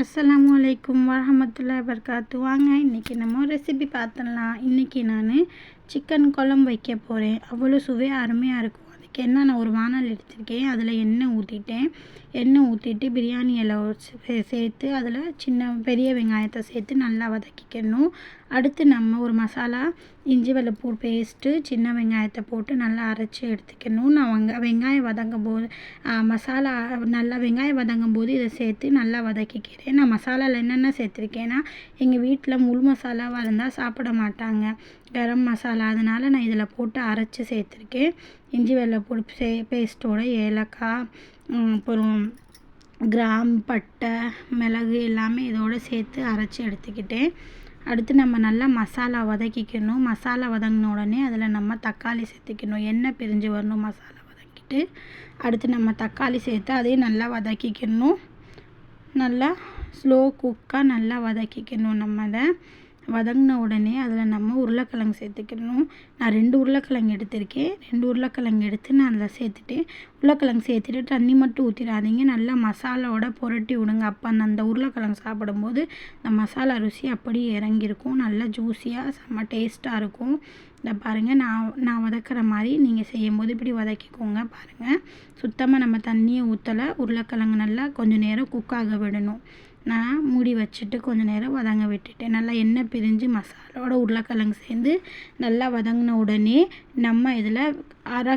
அஸ்ஸலாமு அலைக்கும் வரஹமத்துல்லாஹி வபரகாத்து. வாங்க இன்றைக்கி நம்ம ரெசிபி பார்த்துடலாம். இன்றைக்கி நான் சிக்கன் குழம்பு வைக்க போகிறேன். அவ்வளோ சுவையாக அருமையாக இருக்கும். அதுக்கு என்ன, நான் ஒரு வானல் எடுத்திருக்கேன். அதில் எண்ணெய் ஊற்றிட்டு பிரியாணி இலை சேர்த்து அதில் பெரிய வெங்காயத்தை சேர்த்து நல்லா வதக்கிக்கணும். அடுத்து நம்ம ஒரு மசாலா இஞ்சி வெள்ளைப்பூடு பேஸ்ட்டு சின்ன வெங்காயத்தை போட்டு நல்லா அரைச்சி எடுத்துக்கணும். நான் வெங்காயம் வதங்கும் போது மசாலா நல்லா வெங்காயம் வதங்கும் போது இதை சேர்த்து நல்லா வதக்கிக்கிறேன். நான் மசாலாவில் என்னென்ன சேர்த்துருக்கேன்னா, எங்கள் வீட்டில் முழு மசாலாவாக இருந்தால் சாப்பிட மாட்டாங்க, கரம் மசாலா, அதனால் நான் இதில் போட்டு அரைச்சி சேர்த்துருக்கேன். இஞ்சி வெள்ளைப்பூடு பேஸ்ட்டோட ஏலக்காய், அப்புறம் கிராம்பு, பட்டை, மிளகு எல்லாமே இதோடு சேர்த்து அரைச்சி எடுத்துக்கிட்டேன். அடுத்து நம்ம நல்லா மசாலா வதக்கிக்கணும். மசாலா வதங்கின உடனே அதில் நம்ம தக்காளி சேர்த்துக்கணும். எண்ணெய் பிரிஞ்சு வரணும். மசாலா வதக்கிட்டு அடுத்து நம்ம தக்காளி சேர்த்து அதையும் நல்லா வதக்கிக்கணும். நல்லா ஸ்லோ குக்காக நல்லா வதக்கிக்கணும். நம்ம அதை வதங்கின உடனே அதில் நம்ம உருளைக்கிழங்கு சேர்த்துக்கணும். நான் 2 உருளைக்கிழங்கு எடுத்திருக்கேன். 2 உருளைக்கிழங்கு எடுத்து நான் அதில் சேர்த்துட்டு, உருளைக்கிழங்கு சேர்த்துட்டு தண்ணி மட்டும் ஊற்றிடாதீங்க, நல்லா மசாலாவோட புரட்டி விடுங்க. அப்போ அந்த உருளைக்கிழங்கு சாப்பிடும்போது இந்த மசாலா ருசி அப்படியே இறங்கியிருக்கும். நல்லா ஜூஸியாக செம்ம டேஸ்ட்டாக இருக்கும். இதை பாருங்கள், நான் வதக்கிற மாதிரி நீங்கள் செய்யும்போது இப்படி வதக்கிக்கோங்க. பாருங்கள், சுத்தமாக நம்ம தண்ணியை ஊற்றலை. உருளைக்கிழங்கு நல்லா கொஞ்சம் நேரம் குக்காக விடணும். நான் மூடி வச்சுட்டு கொஞ்சம் நேரம் வதங்க விட்டுட்டேன். நல்லா எண்ணெய் பிரிஞ்சு மசாலாவோட உருளைக்கிழங்கு சேர்ந்து நல்லா வதங்கின உடனே நம்ம இதில்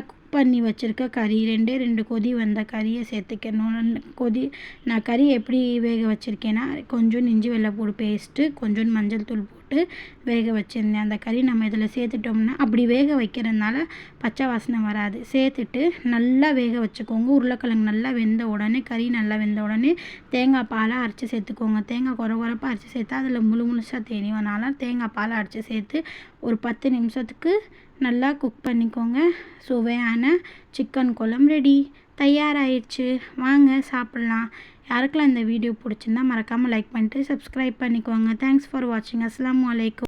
குக் பண்ணி வச்சுருக்க கறி 2 கொதி வந்த கறியை சேர்த்துக்கணும். நான் கறி எப்படி வேக வச்சுருக்கேன்னா, கொஞ்சம் இஞ்சி வெள்ளைப்பூடு பேஸ்ட்டு, கொஞ்சம் மஞ்சள் தூள் போட்டு வேக வச்சுருந்தேன். அந்த கறி நம்ம இதில் சேர்த்துட்டோம்னா, அப்படி வேக வைக்கிறதுனால பச்சை வாசனை வராது. சேர்த்துட்டு நல்லா வேக வச்சுக்கோங்க. உருளைக்கிழங்கு நல்லா வெந்த உடனே, கறி நல்லா வெந்த உடனே தேங்காய் பாலை அரைச்சி சேர்த்துக்கோங்க. தேங்காய் குறப்பாக அரைச்சி சேர்த்தா அதில் முழுசாக தெரியும்னால தேங்காய் பாலை அரைச்சி சேர்த்து ஒரு 10 நிமிஷத்துக்கு நல்லா குக் பண்ணிக்கோங்க. சுவையான சிக்கன் குழம்பு ரெடி, தயாராகிடுச்சு. வாங்க சாப்பிட்லாம். யாருக்கெல்லாம் இந்த வீடியோ பிடிச்சிருந்தா மறக்காமல் லைக் பண்ணிட்டு சப்ஸ்கிரைப் பண்ணிக்கோங்க. தேங்க்ஸ் ஃபார் வாட்சிங். அஸ்ஸலாமு அலைக்கும்.